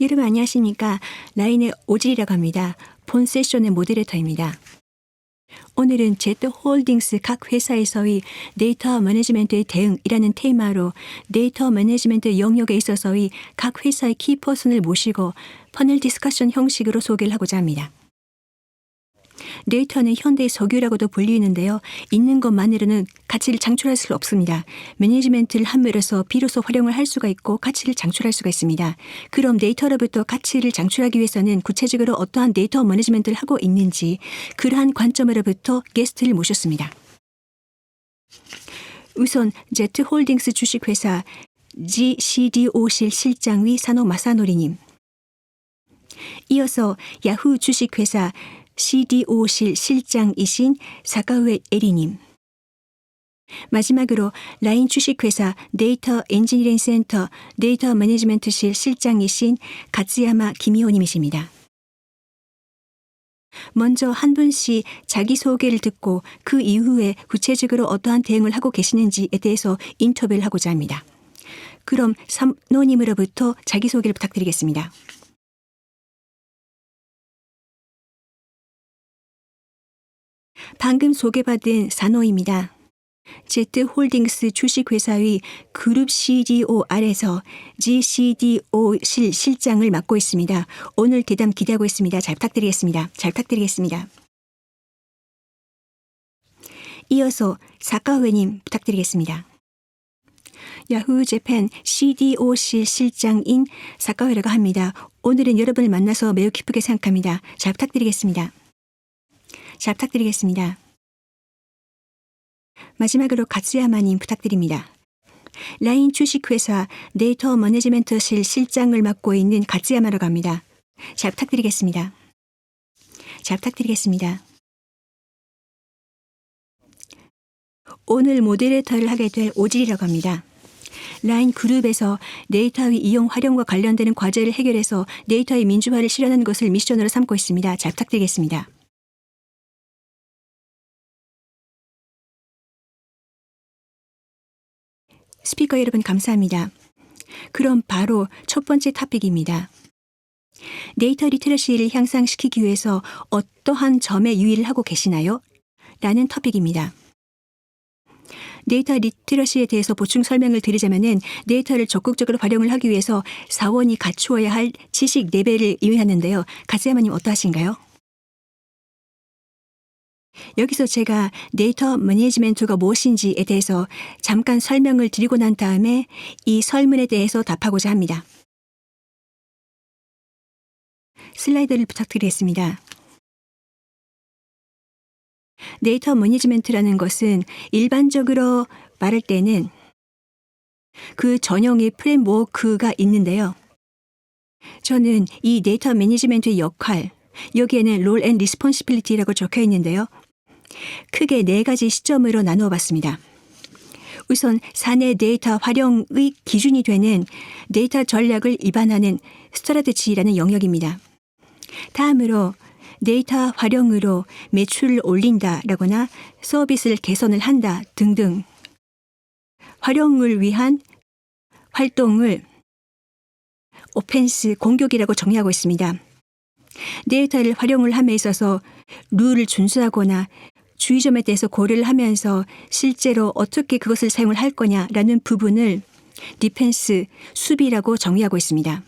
여러분 안녕하십니까? 라인의 오질이라고 합니다. 본 세션의 모데레이터입니다. 오늘은 Z홀딩스 각 회사에서의 데이터 매니지먼트의 대응이라는 테마로 데이터 매니지먼트 영역에 있어서의 각 회사의 키퍼슨을 모시고 패널 디스커션 형식으로 소개를 하고자 합니다. 데이터는 현대의 석유라고도 불리는데요. 있는 것만으로는 가치를 창출할 수 없습니다. 매니지먼트를 함으로써 비로소 활용을 할 수가 있고 가치를 창출할 수가 있습니다. 그럼 데이터로부터 가치를 창출하기 위해서는 구체적으로 어떠한 데이터 매니지먼트를 하고 있는지 그러한 관점으로부터 게스트를 모셨습니다. 우선 Z홀딩스 주식회사 GCDO실 실장의 사노 마사노리님, 이어서 야후 주식회사 CDO실 실장이신 사카우에 에리님, 마지막으로 라인 주식회사 데이터 엔지니어링 센터 데이터 매니지먼트실 실장이신 가츠야마 김이호님이십니다. 먼저 한 분씩 자기소개를 듣고 그 이후에 구체적으로 어떠한 대응을 하고 계시는지에 대해서 인터뷰를 하고자 합니다. 그럼 사노님으로부터 자기소개를 부탁드리겠습니다. 방금 소개받은 사노입니다. Z홀딩스 주식회사의 그룹 CDO 아래서 GCDO실 실장을 맡고 있습니다. 오늘 대담 기대하고 있습니다. 잘 부탁드리겠습니다. 잘 부탁드리겠습니다. 이어서 사카우에님 부탁드리겠습니다. 야후 재팬 CDO실 실장인 사카우에라고 합니다. 오늘은 여러분을 만나서 매우 기쁘게 생각합니다. 잘 부탁드리겠습니다. 잘 부탁드리겠습니다. 마지막으로 가츠야마님 부탁드립니다. 라인 주식회사 데이터 매니지먼트실 실장을 맡고 있는 가츠야마라고 합니다. 잘 부탁드리겠습니다. 잘 부탁드리겠습니다. 오늘 모데레이터를 하게 될 오질이라고 합니다. 라인 그룹에서 데이터의 이용 활용과 관련되는 과제를 해결해서 데이터의 민주화를 실현하는 것을 미션으로 삼고 있습니다. 잘 부탁드리겠습니다. 스피커 여러분 감사합니다. 그럼 바로 첫 번째 토픽입니다. 데이터 리터러시를 향상시키기 위해서 어떠한 점에 유의를 하고 계시나요? 라는 토픽입니다. 데이터 리터러시에 대해서 보충 설명을 드리자면 데이터를 적극적으로 활용을 하기 위해서 사원이 갖추어야 할 지식 레벨을 의미하는데요. 가츠야마님 어떠하신가요? 여기서 제가 데이터 매니지먼트가 무엇인지에 대해서 잠깐 설명을 드리고 난 다음에 이 설문에 대해서 답하고자 합니다. 슬라이드를 부탁드리겠습니다. 데이터 매니지먼트라는 것은 일반적으로 말할 때는 그 전형의 프레임워크가 있는데요. 저는 이 데이터 매니지먼트의 역할, 여기에는 롤 앤 리스폰시빌리티라고 적혀 있는데요. 크게 4가지 시점으로 나누어 봤습니다. 우선 사내 데이터 활용의 기준이 되는 데이터 전략을 입안하는 스트래티지라는 영역입니다. 다음으로 데이터 활용으로 매출을 올린다라거나 서비스를 개선을 한다 등등 활용을 위한 활동을 오펜스 공격이라고 정의하고 있습니다. 데이터를 활용을 함에 있어서 룰을 준수하거나 주의점에 대해서 고려를 하면서 실제로 어떻게 그것을 사용을 할 거냐라는 부분을 디펜스, 수비라고 정의하고 있습니다.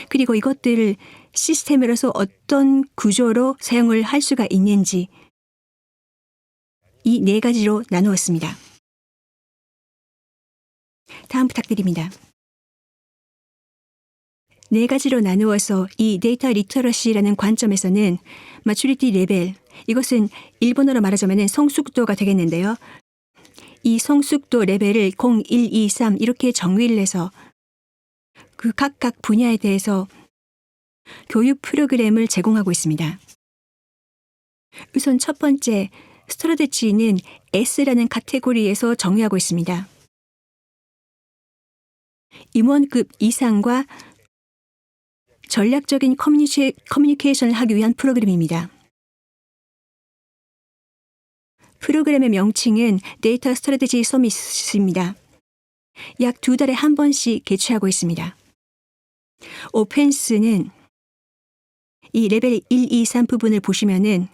그리고 이것들을 시스템으로서 어떤 구조로 사용을 할 수가 있는지 이 4가지로 나누었습니다. 다음 부탁드립니다. 4가지로 나누어서 이 데이터 리터러시라는 관점에서는 마추리티 레벨, 이것은 일본어로 말하자면 성숙도가 되겠는데요. 이 성숙도 레벨을 0, 1, 2, 3 이렇게 정의를 해서 그 각각 분야에 대해서 교육 프로그램을 제공하고 있습니다. 우선 첫 번째, 스트래티지는 S라는 카테고리에서 정의하고 있습니다. 임원급 이상과 전략적인 커뮤니케이션을 하기 위한 프로그램입니다. 프로그램의 명칭은 데이터 스트래티지 서밋입니다. 약 2달에 한 번씩 개최하고 있습니다. 오펜스는 이 레벨 1, 2, 3 부분을 보시면은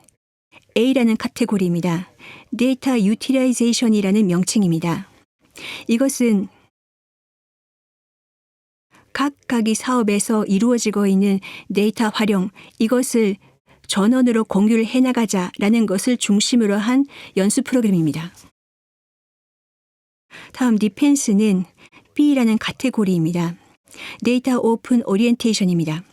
A라는 카테고리입니다. 데이터 유틸라이제이션이라는 명칭입니다. 이것은 각각의 사업에서 이루어지고 있는 데이터 활용, 이것을 전원으로 공유를 해나가자라는 것을 중심으로 한 연수 프로그램입니다. 다음 디펜스는 B라는 카테고리입니다. 데이터 오픈 오리엔테이션입니다.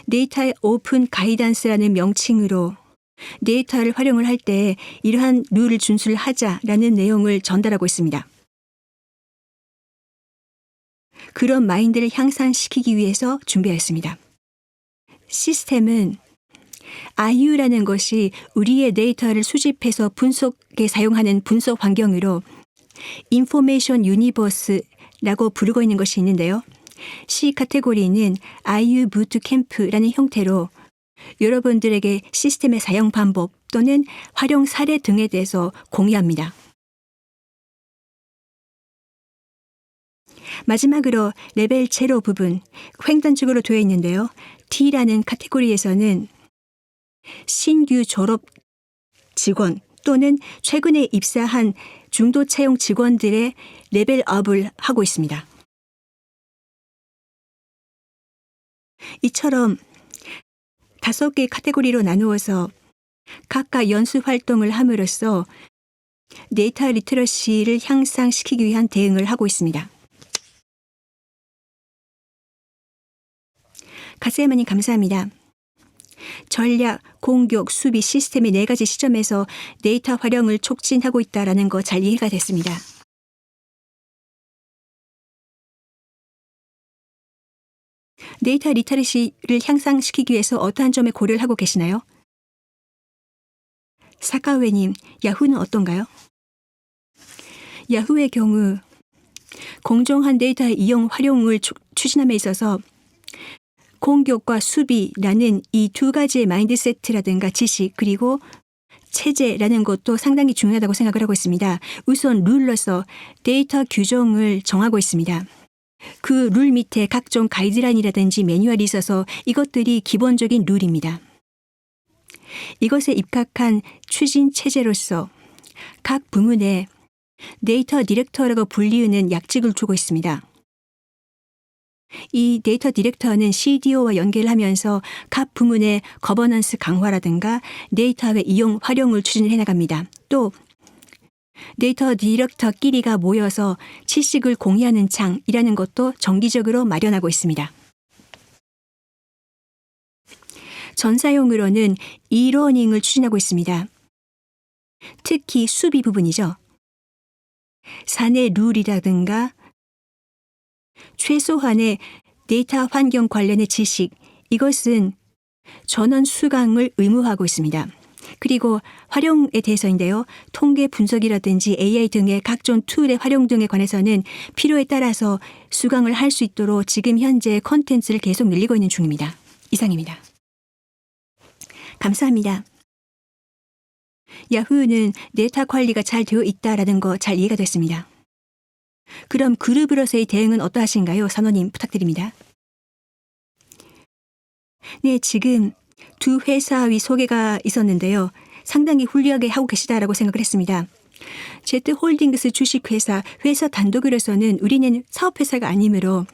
데이터 오픈 가이던스라는 명칭으로 데이터를 활용을 할 때 이러한 룰을 준수를 하자라는 내용을 전달하고 있습니다. 그런 마인드를 향상시키기 위해서 준비하였습니다. 시스템은 IU라는 것이 우리의 데이터를 수집해서 분석에 사용하는 분석 환경으로 인포메이션 유니버스라고 부르고 있는 것이 있는데요. C 카테고리는 IU 부트캠프라는 형태로 여러분들에게 시스템의 사용 방법 또는 활용 사례 등에 대해서 공유합니다. 마지막으로 레벨 제로 부분, 횡단적으로 되어 있는데요. D라는 카테고리에서는 신규 졸업 직원 또는 최근에 입사한 중도 채용 직원들의 레벨업을 하고 있습니다. 이처럼 5개의 카테고리로 나누어서 각각 연수 활동을 함으로써 데이터 리터러시를 향상시키기 위한 대응을 하고 있습니다. 가세마님 감사합니다. 전략, 공격, 수비, 시스템의 4가지 시점에서 데이터 활용을 촉진하고 있다는 거 잘 이해가 됐습니다. 데이터 리터러시를 향상시키기 위해서 어떠한 점에 고려를 하고 계시나요? 사카웨님, 야후는 어떤가요? 야후의 경우 공정한 데이터 이용 활용을 추진함에 있어서 공격과 수비라는 이 2가지의 마인드세트라든가 지식 그리고 체제라는 것도 상당히 중요하다고 생각을 하고 있습니다. 우선 룰로서 데이터 규정을 정하고 있습니다. 그 룰 밑에 각종 가이드라인이라든지 매뉴얼이 있어서 이것들이 기본적인 룰입니다. 이것에 입각한 추진 체제로서 각 부문에 데이터 디렉터라고 불리우는 약직을 두고 있습니다. 이 데이터 디렉터는 CDO와 연계를 하면서 각 부문의 거버넌스 강화라든가 데이터의 이용 활용을 추진을 해나갑니다. 또 데이터 디렉터끼리가 모여서 지식을 공유하는 장이라는 것도 정기적으로 마련하고 있습니다. 전사용으로는 e-러닝을 추진하고 있습니다. 특히 수비 부분이죠. 사내 룰이라든가 최소한의 데이터 환경 관련의 지식, 이것은 전원 수강을 의무화하고 있습니다. 그리고 활용에 대해서인데요. 통계 분석이라든지 AI 등의 각종 툴의 활용 등에 관해서는 필요에 따라서 수강을 할 수 있도록 지금 현재 콘텐츠를 계속 늘리고 있는 중입니다. 이상입니다. 감사합니다. 야후는 데이터 관리가 잘 되어 있다라는 거 잘 이해가 됐습니다. 그럼 그룹으로서의 대응은 어떠하신가요? 선호님 부탁드립니다. 네, 지금 2 회사의 소개가 있었는데요. 상당히 훌륭하게 하고 계시다라고 생각을 했습니다. Z홀딩스 주식회사, 회사 단독으로서는 우리는 사업회사가 아니므로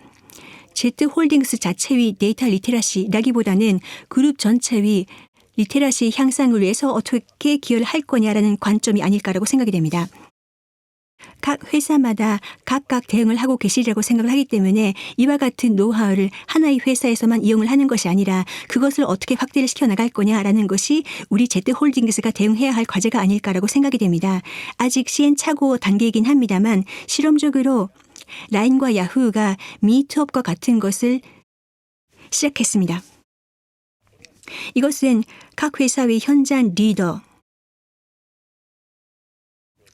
Z홀딩스 자체의 데이터 리테러시라기보다는 그룹 전체의 리테러시 향상을 위해서 어떻게 기여를 할 거냐라는 관점이 아닐까라고 생각이 됩니다. 각 회사마다 각각 대응을 하고 계시리라고 생각을 하기 때문에 이와 같은 노하우를 하나의 회사에서만 이용을 하는 것이 아니라 그것을 어떻게 확대를 시켜나갈 거냐라는 것이 우리 Z홀딩스가 대응해야 할 과제가 아닐까라고 생각이 됩니다. 아직 시행착오 단계이긴 합니다만 실험적으로 라인과 야후가 미트업과 같은 것을 시작했습니다. 이것은 각 회사의 현장 리더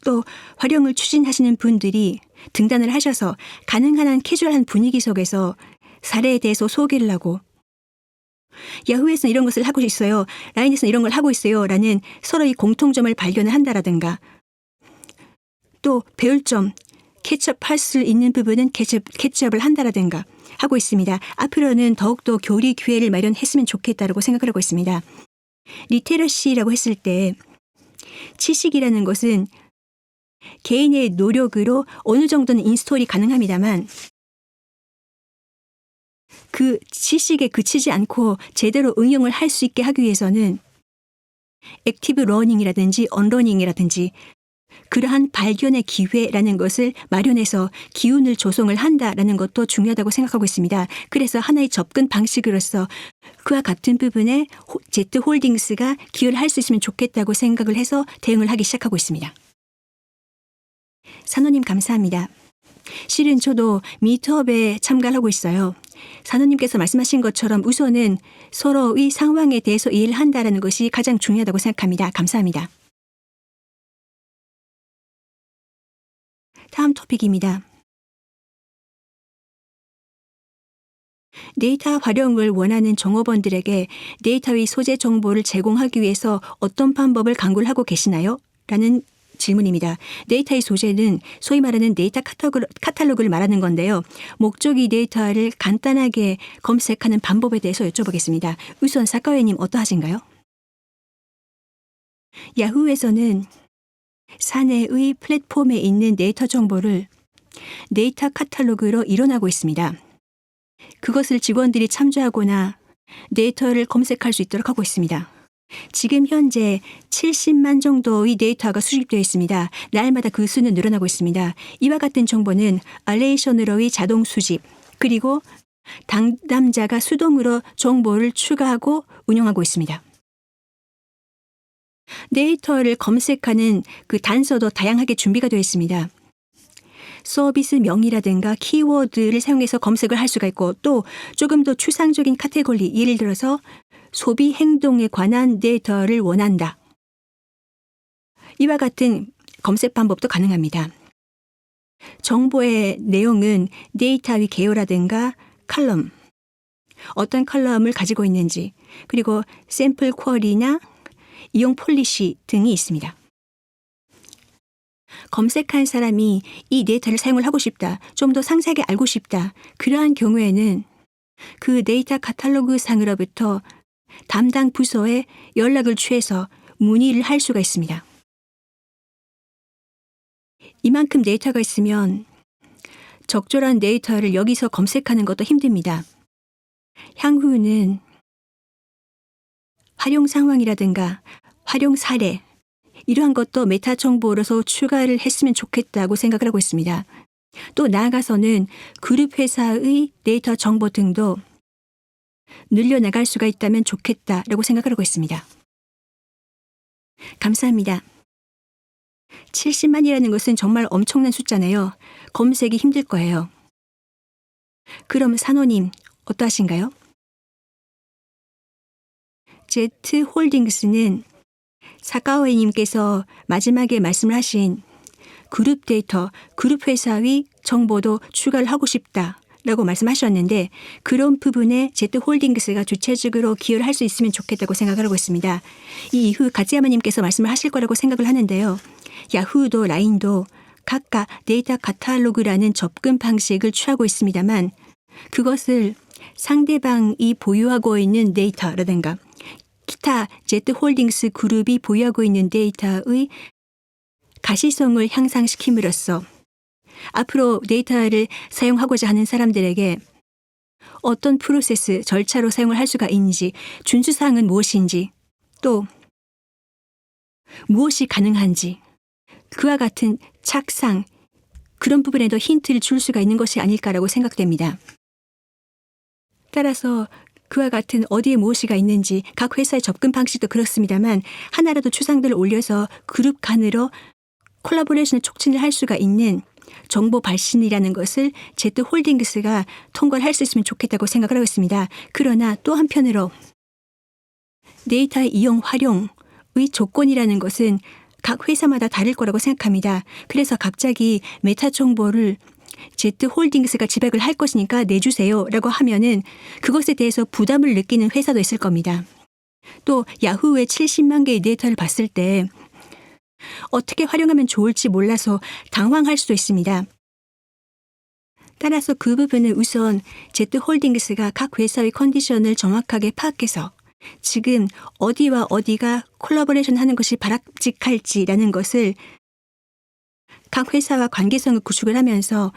또 활용을 추진하시는 분들이 등단을 하셔서 가능한 한 캐주얼한 분위기 속에서 사례에 대해서 소개를 하고 야후에서는 이런 것을 하고 있어요. 라인에서는 이런 걸 하고 있어요. 라는 서로의 공통점을 발견을 한다라든가 또 배울 점, 캐치업할 수 있는 부분은 캐치업을 한다라든가 하고 있습니다. 앞으로는 더욱더 교리 기회를 마련했으면 좋겠다라고 생각을 하고 있습니다. 리테러시라고 했을 때 지식이라는 것은 개인의 노력으로 어느 정도는 인스톨이 가능합니다만 그 지식에 그치지 않고 제대로 응용을 할 수 있게 하기 위해서는 액티브 러닝이라든지 언러닝이라든지 그러한 발견의 기회라는 것을 마련해서 기운을 조성을 한다라는 것도 중요하다고 생각하고 있습니다. 그래서 하나의 접근 방식으로서 그와 같은 부분에 Z홀딩스가 기여를 할 수 있으면 좋겠다고 생각을 해서 대응을 하기 시작하고 있습니다. 산호님 감사합니다. 실은 저도 미트업에 참가를 하고 있어요. 산호님께서 말씀하신 것처럼 우선은 서로의 상황에 대해서 이해를 한다는 것이 가장 중요하다고 생각합니다. 감사합니다. 다음 토픽입니다. 데이터 활용을 원하는 종업원들에게 데이터의 소재 정보를 제공하기 위해서 어떤 방법을 강구를 하고 계시나요? 라는 질문입니다. 데이터의 소재는 소위 말하는 데이터 카탈로그를 말하는 건데요. 목적이 데이터를 간단하게 검색하는 방법에 대해서 여쭤보겠습니다. 우선 사카웨님 어떠하신가요? 야후에서는 사내의 플랫폼에 있는 데이터 정보를 데이터 카탈로그로 이뤄나고 있습니다. 그것을 직원들이 참조하거나 데이터를 검색할 수 있도록 하고 있습니다. 지금 현재 70만 정도의 데이터가 수집되어 있습니다. 날마다 그 수는 늘어나고 있습니다. 이와 같은 정보는 알레이션으로의 자동 수집 그리고 담당자가 수동으로 정보를 추가하고 운영하고 있습니다. 데이터를 검색하는 그 단서도 다양하게 준비가 되어 있습니다. 서비스 명이라든가 키워드를 사용해서 검색을 할 수가 있고 또 조금 더 추상적인 카테고리 예를 들어서 소비 행동에 관한 데이터를 원한다. 이와 같은 검색 방법도 가능합니다. 정보의 내용은 데이터의 개요라든가 칼럼, 어떤 컬럼을 가지고 있는지 그리고 샘플 쿼리나 이용 폴리시 등이 있습니다. 검색한 사람이 이 데이터를 사용을 하고 싶다, 좀 더 상세하게 알고 싶다. 그러한 경우에는 그 데이터 카탈로그 상으로부터 담당 부서에 연락을 취해서 문의를 할 수가 있습니다. 이만큼 데이터가 있으면 적절한 데이터를 여기서 검색하는 것도 힘듭니다. 향후는 활용 상황이라든가 활용 사례 이러한 것도 메타 정보로서 추가를 했으면 좋겠다고 생각을 하고 있습니다. 또 나아가서는 그룹 회사의 데이터 정보 등도 늘려나갈 수가 있다면 좋겠다라고 생각을 하고 있습니다. 감사합니다. 70만이라는 것은 정말 엄청난 숫자네요. 검색이 힘들 거예요. 그럼 산호님 어떠하신가요? Z홀딩스는 사카오에님께서 마지막에 말씀을 하신 그룹 데이터, 그룹 회사의 정보도 추가를 하고 싶다라고 말씀하셨는데 그런 부분에 Z홀딩스가 주체적으로 기여를 할 수 있으면 좋겠다고 생각을 하고 있습니다. 이 이후 가츠야마님께서 말씀을 하실 거라고 생각을 하는데요. 야후도 라인도 각각 데이터 카탈로그라는 접근 방식을 취하고 있습니다만 그것을 상대방이 보유하고 있는 데이터라든가 기타 Z홀딩스 그룹이 보유하고 있는 데이터의 가시성을 향상시킴으로써 앞으로 데이터를 사용하고자 하는 사람들에게 어떤 프로세스, 절차로 사용을 할 수가 있는지, 준수사항은 무엇인지, 또 무엇이 가능한지, 그와 같은 착상, 그런 부분에도 힌트를 줄 수가 있는 것이 아닐까라고 생각됩니다. 따라서 그와 같은 어디에 무엇이가 있는지 각 회사의 접근 방식도 그렇습니다만 하나라도 추상들을 올려서 그룹 간으로 콜라보레이션을 촉진을 할 수가 있는 정보 발신이라는 것을 Z홀딩스가 통과를 할 수 있으면 좋겠다고 생각을 하고 있습니다. 그러나 또 한편으로 데이터의 이용 활용의 조건이라는 것은 각 회사마다 다를 거라고 생각합니다. 그래서 갑자기 메타 정보를 Z홀딩스가 지백을 할 것이니까 내주세요 라고 하면은 그것에 대해서 부담을 느끼는 회사도 있을 겁니다. 또 야후의 70만 개의 데이터를 봤을 때 어떻게 활용하면 좋을지 몰라서 당황할 수도 있습니다. 따라서 그 부분은 우선 Z홀딩스가 각 회사의 컨디션을 정확하게 파악해서 지금 어디와 어디가 콜라보레이션 하는 것이 바람직할지라는 것을 각 회사와 관계성을 구축을 하면서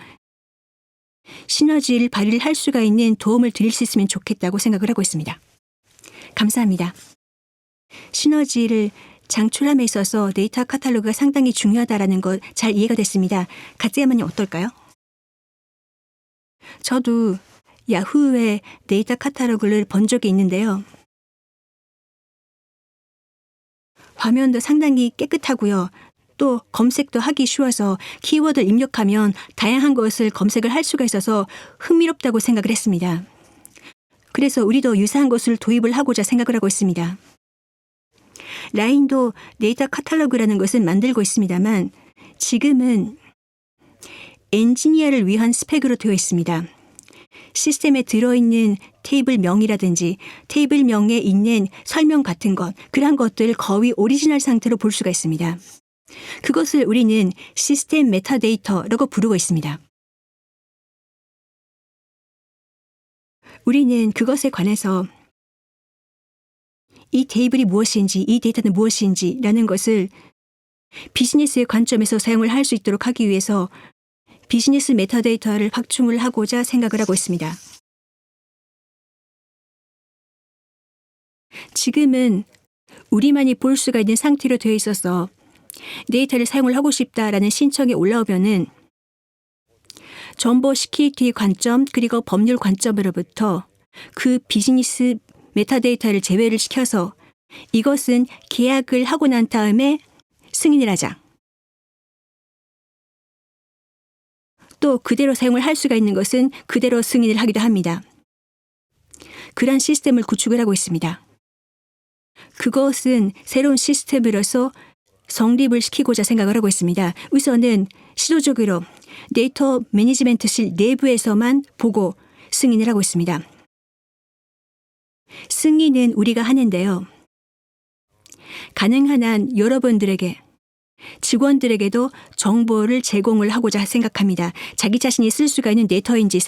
시너지를 발휘할 수가 있는 도움을 드릴 수 있으면 좋겠다고 생각을 하고 있습니다. 감사합니다. 시너지를 장출함에 있어서 데이터 카탈로그가 상당히 중요하다는 것 잘 이해가 됐습니다. 가츠야마님 어떨까요? 저도 야후의 데이터 카탈로그를 본 적이 있는데요. 화면도 상당히 깨끗하고요. 또 검색도 하기 쉬워서 키워드를 입력하면 다양한 것을 검색을 할 수가 있어서 흥미롭다고 생각을 했습니다. 그래서 우리도 유사한 것을 도입을 하고자 생각을 하고 있습니다. 라인도 데이터 카탈로그라는 것은 만들고 있습니다만 지금은 엔지니어를 위한 스펙으로 되어 있습니다. 시스템에 들어있는 테이블 명이라든지 테이블 명에 있는 설명 같은 것, 그러한 것들을 거의 오리지널 상태로 볼 수가 있습니다. 그것을 우리는 시스템 메타데이터라고 부르고 있습니다. 우리는 그것에 관해서 이 테이블이 무엇인지, 이 데이터는 무엇인지라는 것을 비즈니스의 관점에서 사용을 할 수 있도록 하기 위해서 비즈니스 메타데이터를 확충을 하고자 생각을 하고 있습니다. 지금은 우리만이 볼 수가 있는 상태로 되어 있어서 데이터를 사용을 하고 싶다라는 신청이 올라오면은 정보 시큐리티 관점 그리고 법률 관점으로부터 그 비즈니스 메타데이터를 제외를 시켜서 이것은 계약을 하고 난 다음에 승인을 하자. 또 그대로 사용을 할 수가 있는 것은 그대로 승인을 하기도 합니다. 그러한 시스템을 구축을 하고 있습니다. 그것은 새로운 시스템으로서 성립을 시키고자 생각을 하고 있습니다. 우선은 시도적으로 데이터 매니지멘트실 내부에서만 보고 승인을 하고 있습니다. 승인은 우리가 하는데요. 가능한 한 여러분들에게 직원들에게도 정보를 제공을 하고자 생각합니다. 자기 자신이 쓸 수가 있는 데이터인지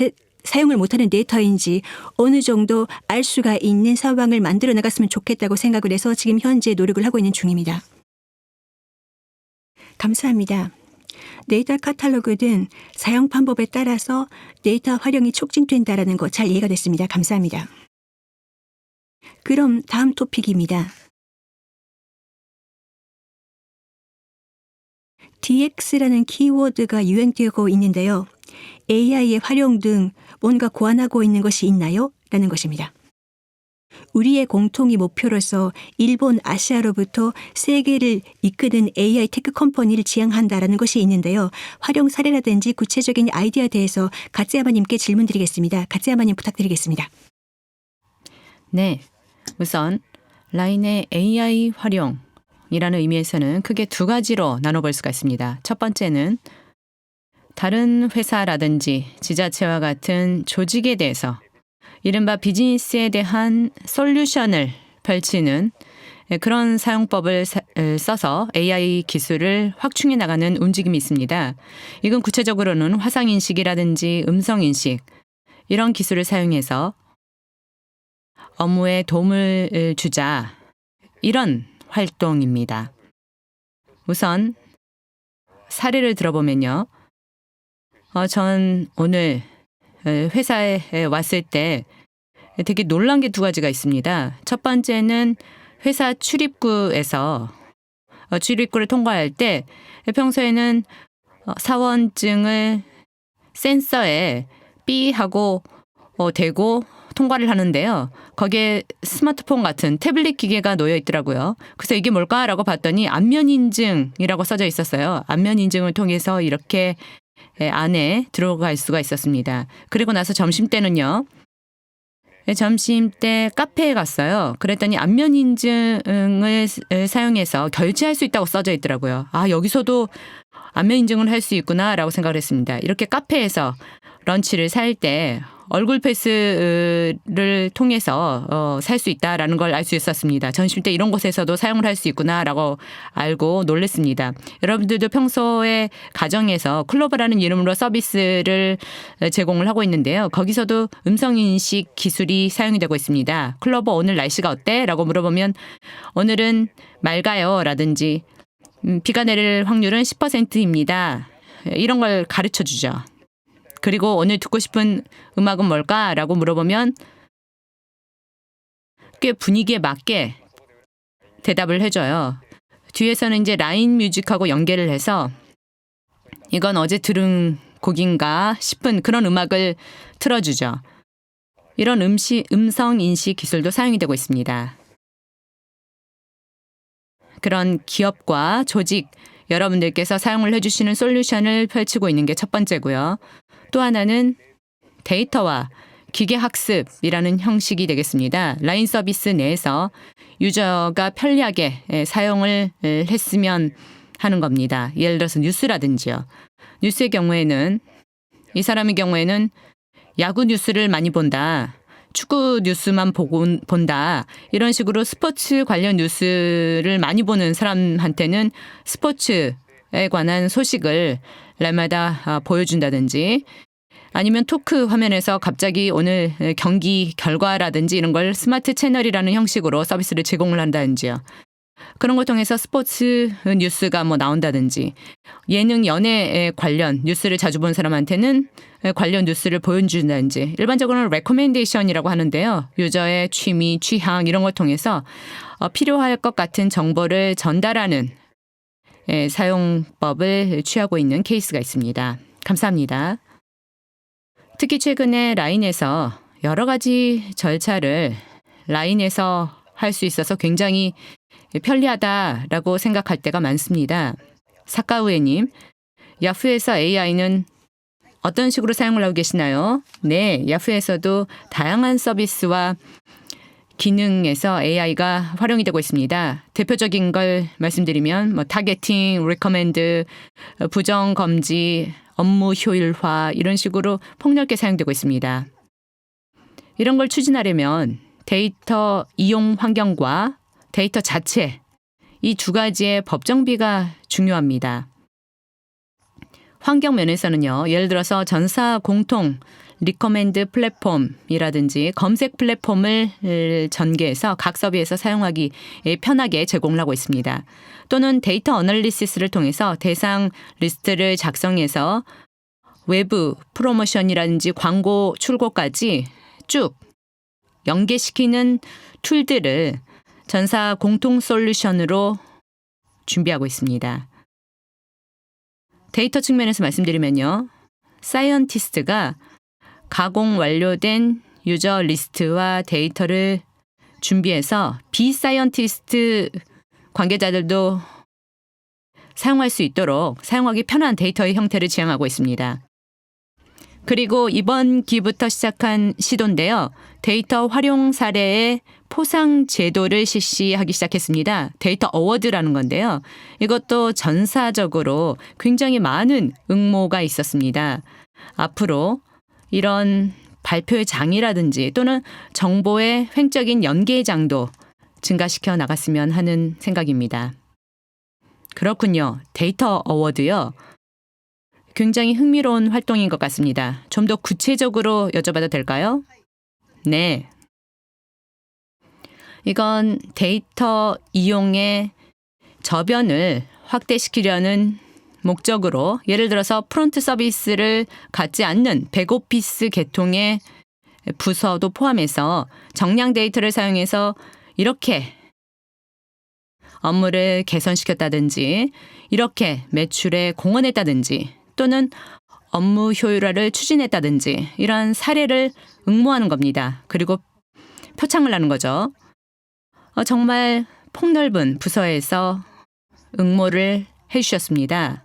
사용을 못하는 데이터인지 어느 정도 알 수가 있는 상황을 만들어 나갔으면 좋겠다고 생각을 해서 지금 현재 노력을 하고 있는 중입니다. 감사합니다. 데이터 카탈로그는 사용 방법에 따라서 데이터 활용이 촉진된다는 거 잘 이해가 됐습니다. 감사합니다. 그럼 다음 토픽입니다. DX라는 키워드가 유행되고 있는데요. AI의 활용 등 뭔가 고안하고 있는 것이 있나요? 라는 것입니다. 우리의 공통의 목표로서 일본, 아시아로부터 세계를 이끄는 AI 테크 컴퍼니를 지향한다라는 것이 있는데요. 활용 사례라든지 구체적인 아이디어에 대해서 가츠야마님께 질문드리겠습니다. 가츠야마님 부탁드리겠습니다. 네, 우선 라인의 AI 활용이라는 의미에서는 크게 두 가지로 나눠볼 수가 있습니다. 첫 번째는 다른 회사라든지 지자체와 같은 조직에 대해서 이른바 비즈니스에 대한 솔루션을 펼치는 그런 사용법을 써서 AI 기술을 확충해 나가는 움직임이 있습니다. 이건 구체적으로는 화상인식이라든지 음성인식 이런 기술을 사용해서 업무에 도움을 주자 이런 활동입니다. 우선 사례를 들어보면요. 전 오늘 회사에 왔을 때 되게 놀란 게 두 가지가 있습니다. 첫 번째는 회사 출입구에서 출입구를 통과할 때 평소에는 사원증을 센서에 삐 하고 대고 통과를 하는데요. 거기에 스마트폰 같은 태블릿 기계가 놓여 있더라고요. 그래서 이게 뭘까라고 봤더니 안면 인증이라고 써져 있었어요. 안면 인증을 통해서 이렇게 안에 들어갈 수가 있었습니다. 그리고 나서 점심때는요. 점심때 카페에 갔어요. 그랬더니 안면 인증을 사용해서 결제할 수 있다고 써져 있더라고요. 아, 여기서도 안면 인증을 할 수 있구나라고 생각을 했습니다. 이렇게 카페에서 런치를 살 때 얼굴 패스를 통해서 살 수 있다라는 걸 알 수 있었습니다. 전심 때 이런 곳에서도 사용을 할 수 있구나라고 알고 놀랐습니다. 여러분들도 평소에 가정에서 클로버라는 이름으로 서비스를 제공을 하고 있는데요. 거기서도 음성인식 기술이 사용이 되고 있습니다. 클로버 오늘 날씨가 어때? 라고 물어보면 오늘은 맑아요 라든지 비가 내릴 확률은 10%입니다. 이런 걸 가르쳐 주죠. 그리고 오늘 듣고 싶은 음악은 뭘까라고 물어보면 꽤 분위기에 맞게 대답을 해줘요. 뒤에서는 이제 라인 뮤직하고 연계를 해서 이건 어제 들은 곡인가 싶은 그런 음악을 틀어주죠. 이런 음성 인식 기술도 사용이 되고 있습니다. 그런 기업과 조직, 여러분들께서 사용을 해주시는 솔루션을 펼치고 있는 게 첫 번째고요. 또 하나는 데이터와 기계학습이라는 형식이 되겠습니다. 라인 서비스 내에서 유저가 편리하게 사용을 했으면 하는 겁니다. 예를 들어서 뉴스라든지요. 뉴스의 경우에는 이 사람의 경우에는 야구 뉴스를 많이 본다. 축구 뉴스만 본다. 이런 식으로 스포츠 관련 뉴스를 많이 보는 사람한테는 스포츠에 관한 소식을 날마다 보여준다든지 아니면 토크 화면에서 갑자기 오늘 경기 결과라든지 이런 걸 스마트 채널이라는 형식으로 서비스를 제공을 한다든지요. 그런 걸 통해서 스포츠 뉴스가 나온다든지 예능 연예 관련 뉴스를 자주 본 사람한테는 관련 뉴스를 보여준다든지 일반적으로는 레코멘데이션이라고 하는데요. 유저의 취미, 취향 이런 걸 통해서 필요할 것 같은 정보를 전달하는 사용법을 취하고 있는 케이스가 있습니다. 감사합니다. 특히 최근에 라인에서 여러 가지 절차를 라인에서 할 수 있어서 굉장히 편리하다라고 생각할 때가 많습니다. 사카우에님, 야후에서 AI는 어떤 식으로 사용을 하고 계시나요? 네, 야후에서도 다양한 서비스와 기능에서 AI가 활용이 되고 있습니다. 대표적인 걸 말씀드리면 타겟팅, 리커멘드, 부정 검지, 업무 효율화 이런 식으로 폭넓게 사용되고 있습니다. 이런 걸 추진하려면 데이터 이용 환경과 데이터 자체 이 두 가지의 법 정비가 중요합니다. 환경 면에서는요. 예를 들어서 전사 공통 리커멘드 플랫폼이라든지 검색 플랫폼을 전개해서 각 서비스에서 사용하기 편하게 제공을 하고 있습니다. 또는 데이터 어널리시스를 통해서 대상 리스트를 작성해서 외부 프로모션이라든지 광고 출고까지 쭉 연계시키는 툴들을 전사 공통 솔루션으로 준비하고 있습니다. 데이터 측면에서 말씀드리면요. 사이언티스트가 가공 완료된 유저 리스트와 데이터를 준비해서 비사이언티스트 관계자들도 사용할 수 있도록 사용하기 편한 데이터의 형태를 지향하고 있습니다. 그리고 이번 기부터 시작한 시도인데요. 데이터 활용 사례의 포상 제도를 실시하기 시작했습니다. 데이터 어워드라는 건데요. 이것도 전사적으로 굉장히 많은 응모가 있었습니다. 앞으로 이런 발표의 장이라든지 또는 정보의 횡적인 연계의 장도 증가시켜 나갔으면 하는 생각입니다. 그렇군요. 데이터 어워드요. 굉장히 흥미로운 활동인 것 같습니다. 좀 더 구체적으로 여쭤봐도 될까요? 네. 이건 데이터 이용의 저변을 확대시키려는 목적으로 예를 들어서 프론트 서비스를 갖지 않는 백오피스 계통의 부서도 포함해서 정량 데이터를 사용해서 이렇게 업무를 개선시켰다든지 이렇게 매출에 공헌했다든지 또는 업무 효율화를 추진했다든지 이런 사례를 응모하는 겁니다. 그리고 표창을 하는 거죠. 정말 폭넓은 부서에서 응모를 해주셨습니다.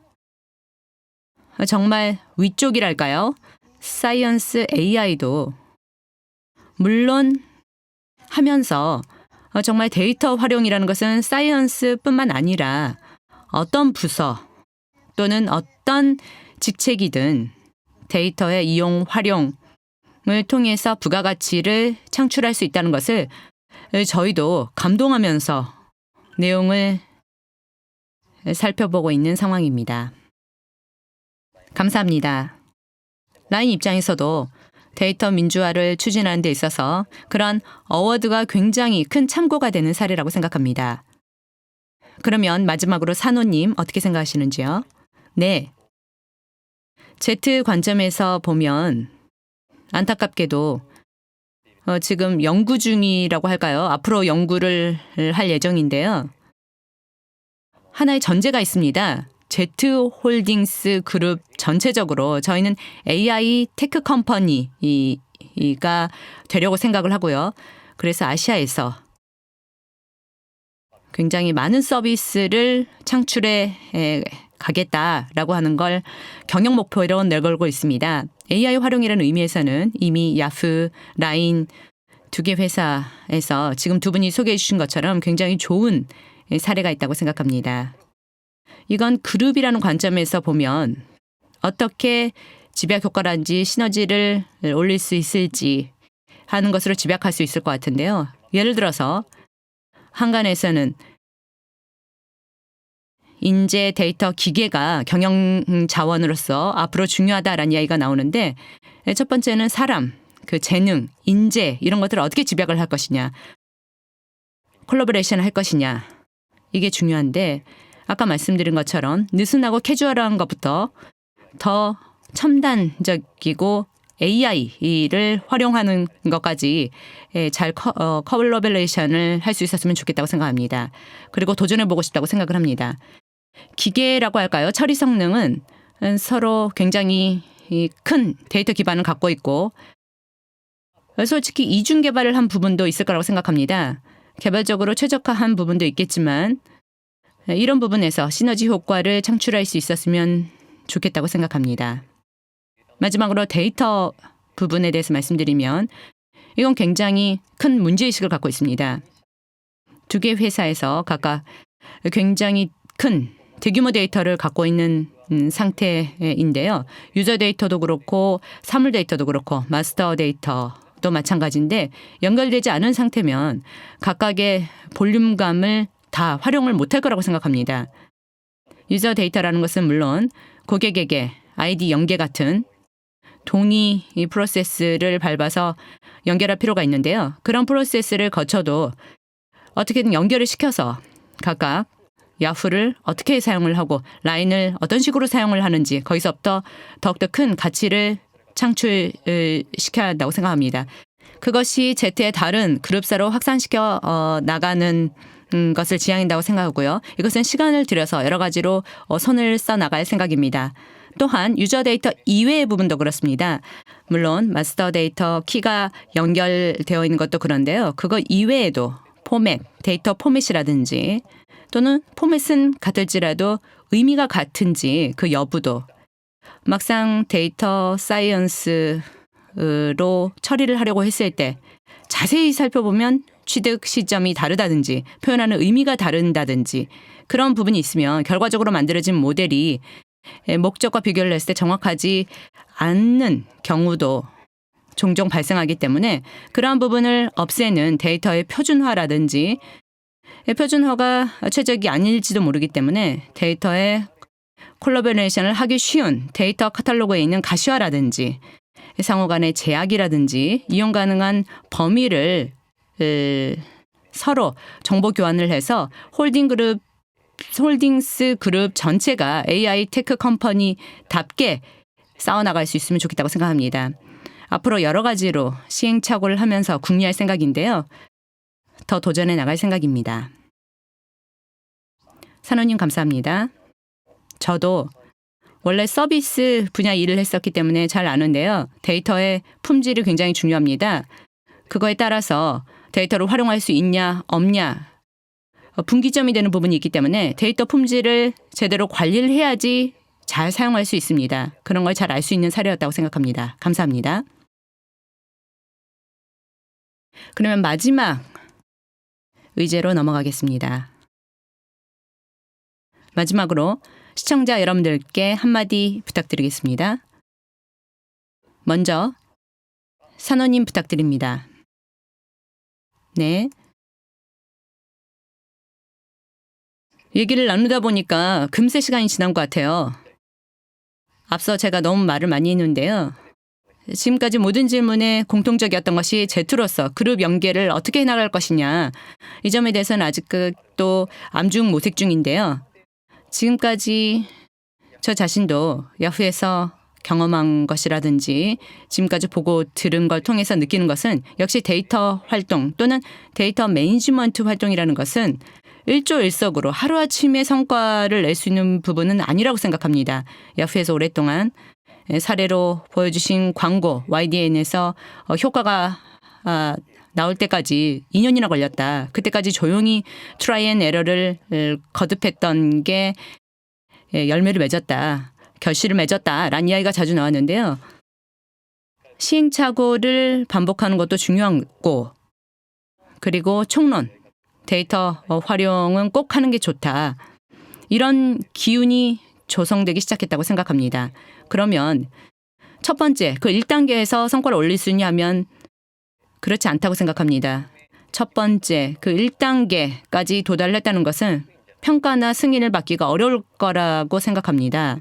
정말 위쪽이랄까요? 사이언스 AI도 물론 하면서 정말 데이터 활용이라는 것은 사이언스뿐만 아니라 어떤 부서 또는 어떤 직책이든 데이터의 이용, 활용 통해서 부가가치를 창출할 수 있다는 것을 저희도 감동하면서 내용을 살펴보고 있는 상황입니다. 감사합니다. 라인 입장에서도 데이터 민주화를 추진하는 데 있어서 그런 어워드가 굉장히 큰 참고가 되는 사례라고 생각합니다. 그러면 마지막으로 산호님 어떻게 생각하시는지요? 네. Z 관점에서 보면 안타깝게도 지금 연구 중이라고 할까요? 앞으로 연구를 할 예정인데요. 하나의 전제가 있습니다. Z홀딩스 그룹 전체적으로 저희는 AI 테크 컴퍼니가 되려고 생각을 하고요. 그래서 아시아에서 굉장히 많은 서비스를 창출해 가겠다라고 하는 걸 경영 목표로 내걸고 있습니다. AI 활용이라는 의미에서는 이미 야후, 라인 두 개 회사에서 지금 두 분이 소개해 주신 것처럼 굉장히 좋은 사례가 있다고 생각합니다. 이건 그룹이라는 관점에서 보면 어떻게 집약 효과라든지 시너지를 올릴 수 있을지 하는 것으로 집약할 수 있을 것 같은데요. 예를 들어서 한간에서는 인재 데이터 기계가 경영 자원으로서 앞으로 중요하다라는 이야기가 나오는데 첫 번째는 사람, 그 재능, 인재 이런 것들을 어떻게 집약을 할 것이냐, 콜라보레이션을 할 것이냐 이게 중요한데 아까 말씀드린 것처럼 느슨하고 캐주얼한 것부터 더 첨단적이고 AI를 활용하는 것까지 잘 콜라보레이션을 할 수 있었으면 좋겠다고 생각합니다. 그리고 도전해보고 싶다고 생각을 합니다. 기계라고 할까요? 처리 성능은 서로 굉장히 큰 데이터 기반을 갖고 있고 솔직히 이중 개발을 한 부분도 있을 거라고 생각합니다. 개발적으로 최적화한 부분도 있겠지만 이런 부분에서 시너지 효과를 창출할 수 있었으면 좋겠다고 생각합니다. 마지막으로 데이터 부분에 대해서 말씀드리면 이건 굉장히 큰 문제의식을 갖고 있습니다. 두 개 회사에서 각각 굉장히 큰 대규모 데이터를 갖고 있는 상태인데요. 유저 데이터도 그렇고 사물 데이터도 그렇고 마스터 데이터도 마찬가지인데 연결되지 않은 상태면 각각의 볼륨감을 다 활용을 못할 거라고 생각합니다. 유저 데이터라는 것은 물론 고객에게 아이디 연계 같은 동의 프로세스를 밟아서 연결할 필요가 있는데요. 그런 프로세스를 거쳐도 어떻게든 연결을 시켜서 각각 야후를 어떻게 사용을 하고 라인을 어떤 식으로 사용을 하는지 거기서부터 더욱더 큰 가치를 창출시켜야 한다고 생각합니다. 그것이 Z의 다른 그룹사로 확산시켜 나가는 것을 지향한다고 생각하고요. 이것은 시간을 들여서 여러 가지로 선을 써나갈 생각입니다. 또한 유저 데이터 이외의 부분도 그렇습니다. 물론 마스터 데이터 키가 연결되어 있는 것도 그런데요. 그거 이외에도 포맷, 데이터 포맷이라든지 또는 포맷은 같을지라도 의미가 같은지 그 여부도 막상 데이터 사이언스로 처리를 하려고 했을 때 자세히 살펴보면 취득 시점이 다르다든지 표현하는 의미가 다른다든지 그런 부분이 있으면 결과적으로 만들어진 모델이 목적과 비교를 했을 때 정확하지 않는 경우도 종종 발생하기 때문에 그러한 부분을 없애는 데이터의 표준화라든지 표준화가 최적이 아닐지도 모르기 때문에 데이터의 콜라보레이션을 하기 쉬운 데이터 카탈로그에 있는 가시화라든지 상호 간의 제약이라든지 이용 가능한 범위를 서로 정보 교환을 해서 홀딩스 그룹 전체가 AI 테크 컴퍼니답게 싸워나갈 수 있으면 좋겠다고 생각합니다. 앞으로 여러 가지로 시행착오를 하면서 궁리할 생각인데요. 더 도전해 나갈 생각입니다. 산호님 감사합니다. 저도 원래 서비스 분야 일을 했었기 때문에 잘 아는데요. 데이터의 품질이 굉장히 중요합니다. 그거에 따라서 데이터를 활용할 수 있냐 없냐 분기점이 되는 부분이 있기 때문에 데이터 품질을 제대로 관리를 해야지 잘 사용할 수 있습니다. 그런 걸 잘 알 수 있는 사례였다고 생각합니다. 감사합니다. 그러면 마지막 의제로 넘어가겠습니다. 마지막으로 시청자 여러분들께 한마디 부탁드리겠습니다. 먼저 산호님 부탁드립니다. 네. 얘기를 나누다 보니까 금세 시간이 지난 것 같아요. 앞서 제가 너무 말을 많이 했는데요. 지금까지 모든 질문에 공통적이었던 것이 제트로서 그룹 연계를 어떻게 해나갈 것이냐. 이 점에 대해서는 아직도 암중 모색 중인데요. 지금까지 저 자신도 야후에서 경험한 것이라든지 지금까지 보고 들은 걸 통해서 느끼는 것은 역시 데이터 활동 또는 데이터 매니지먼트 활동이라는 것은 일조일석으로 하루아침에 성과를 낼 수 있는 부분은 아니라고 생각합니다. 야후에서 오랫동안 사례로 보여주신 광고 YDN에서 효과가 나올 때까지 2년이나 걸렸다. 그때까지 조용히 트라이 앤 에러를 거듭했던 게 열매를 맺었다. 결실을 맺었다라는 이야기가 자주 나왔는데요. 시행착오를 반복하는 것도 중요하고 그리고 총론, 데이터 활용은 꼭 하는 게 좋다. 이런 기운이 조성되기 시작했다고 생각합니다. 그러면 첫 번째, 그 1단계에서 성과를 올릴 수 있냐면 그렇지 않다고 생각합니다. 첫 번째, 그 1단계까지 도달했다는 것은 평가나 승인을 받기가 어려울 거라고 생각합니다.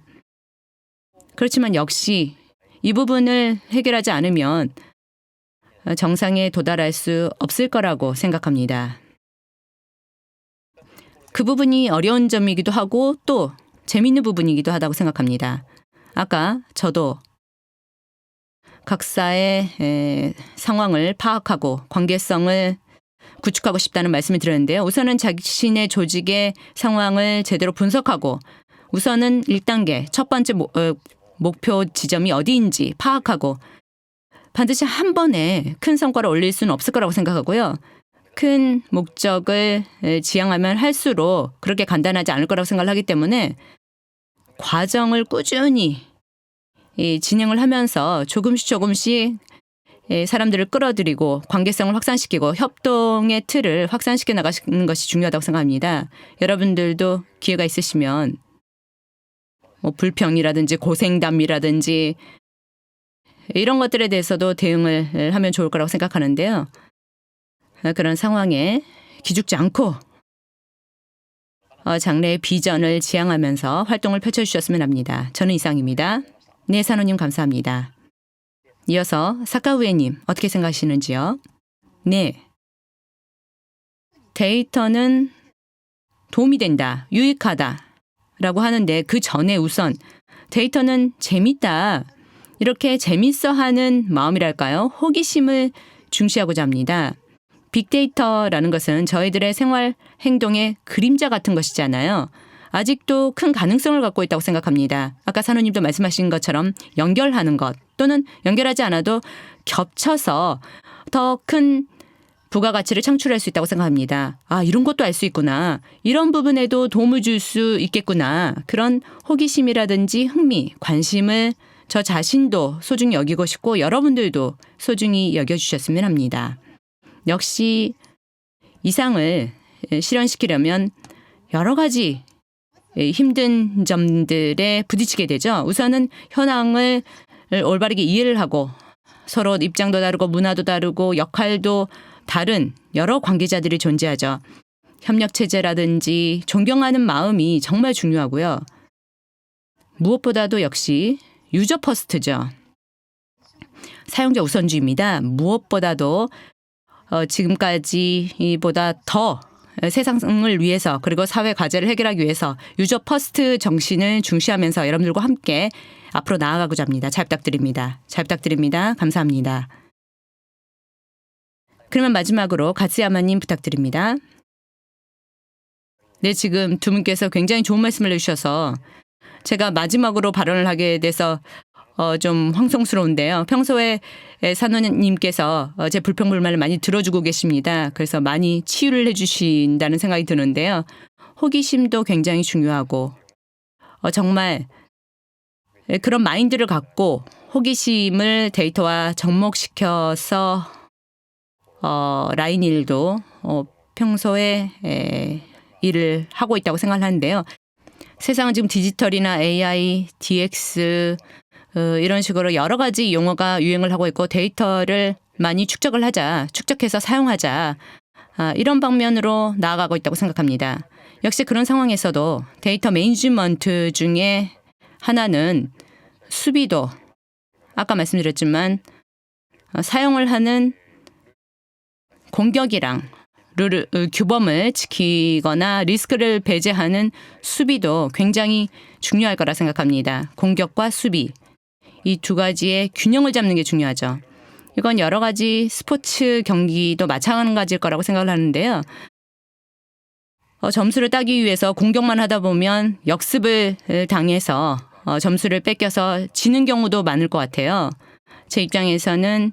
그렇지만 역시 이 부분을 해결하지 않으면 정상에 도달할 수 없을 거라고 생각합니다. 그 부분이 어려운 점이기도 하고 또 재미있는 부분이기도 하다고 생각합니다. 아까 저도 각사의 상황을 파악하고 관계성을 구축하고 싶다는 말씀을 드렸는데요. 우선은 자신의 조직의 상황을 제대로 분석하고 우선은 1단계 첫 번째 목표 지점이 어디인지 파악하고 반드시 한 번에 큰 성과를 올릴 수는 없을 거라고 생각하고요. 큰 목적을 지향하면 할수록 그렇게 간단하지 않을 거라고 생각을 하기 때문에 과정을 꾸준히 진행을 하면서 조금씩 사람들을 끌어들이고 관계성을 확산시키고 협동의 틀을 확산시켜 나가는 것이 중요하다고 생각합니다. 여러분들도 기회가 있으시면 불평이라든지 고생담이라든지 이런 것들에 대해서도 대응을 하면 좋을 거라고 생각하는데요. 그런 상황에 기죽지 않고 장래의 비전을 지향하면서 활동을 펼쳐주셨으면 합니다. 저는 이상입니다. 네, 산호님 감사합니다. 이어서 사카우에님 어떻게 생각하시는지요? 네. 데이터는 도움이 된다, 유익하다 라고 하는데 그 전에 우선 데이터는 재밌다. 이렇게 재밌어 하는 마음이랄까요? 호기심을 중시하고자 합니다. 빅데이터라는 것은 저희들의 생활 행동의 그림자 같은 것이잖아요. 아직도 큰 가능성을 갖고 있다고 생각합니다. 아까 산호님도 말씀하신 것처럼 연결하는 것 또는 연결하지 않아도 겹쳐서 더 큰 부가가치를 창출할 수 있다고 생각합니다. 아, 이런 것도 알 수 있구나. 이런 부분에도 도움을 줄 수 있겠구나. 그런 호기심이라든지 흥미, 관심을 저 자신도 소중히 여기고 싶고 여러분들도 소중히 여겨주셨으면 합니다. 역시 이상을 실현시키려면 여러 가지 힘든 점들에 부딪히게 되죠. 우선은 현황을 올바르게 이해를 하고 서로 입장도 다르고 문화도 다르고 역할도 다른 여러 관계자들이 존재하죠. 협력체제라든지 존경하는 마음이 정말 중요하고요. 무엇보다도 역시 유저 퍼스트죠. 사용자 우선주의입니다. 무엇보다도 지금까지보다 더 세상을 위해서 그리고 사회 과제를 해결하기 위해서 유저 퍼스트 정신을 중시하면서 여러분들과 함께 앞으로 나아가고자 합니다. 잘 부탁드립니다. 잘 부탁드립니다. 감사합니다. 그러면 마지막으로 가츠야마님 부탁드립니다. 네, 지금 두 분께서 굉장히 좋은 말씀을 해주셔서 제가 마지막으로 발언을 하게 돼서 좀 황송스러운데요. 평소에 산호님께서 제 불평불만을 많이 들어주고 계십니다. 그래서 많이 치유를 해주신다는 생각이 드는데요. 호기심도 굉장히 중요하고 정말 그런 마인드를 갖고 호기심을 데이터와 접목시켜서 라인 일도 평소에 일을 하고 있다고 생각을 하는데요. 세상은 지금 디지털이나 AI, DX 이런 식으로 여러 가지 용어가 유행을 하고 있고 데이터를 많이 축적을 하자, 축적해서 사용하자, 이런 방면으로 나아가고 있다고 생각합니다. 역시 그런 상황에서도 데이터 매니지먼트 중에 하나는 수비도, 아까 말씀드렸지만 사용을 하는 공격이랑 규범을 지키거나 리스크를 배제하는 수비도 굉장히 중요할 거라 생각합니다. 공격과 수비, 이 두 가지의 균형을 잡는 게 중요하죠. 이건 여러 가지 스포츠 경기도 마찬가지일 거라고 생각을 하는데요. 점수를 따기 위해서 공격만 하다 보면 역습을 당해서 점수를 뺏겨서 지는 경우도 많을 것 같아요. 제 입장에서는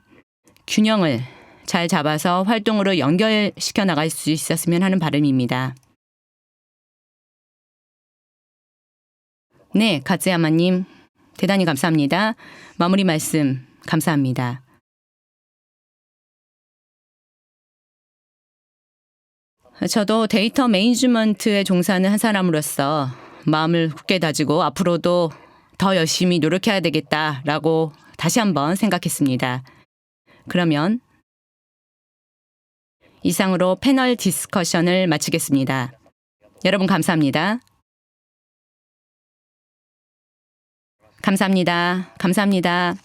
균형을 잘 잡아서 활동으로 연결시켜 나갈 수 있었으면 하는 바람입니다. 네, 가츠야마님 대단히 감사합니다. 마무리 말씀 감사합니다. 저도 데이터 매니지먼트에 종사하는 한 사람으로서 마음을 굳게 다지고 앞으로도 더 열심히 노력해야 되겠다라고 다시 한번 생각했습니다. 그러면 이상으로 패널 디스커션을 마치겠습니다. 여러분 감사합니다. 감사합니다. 감사합니다.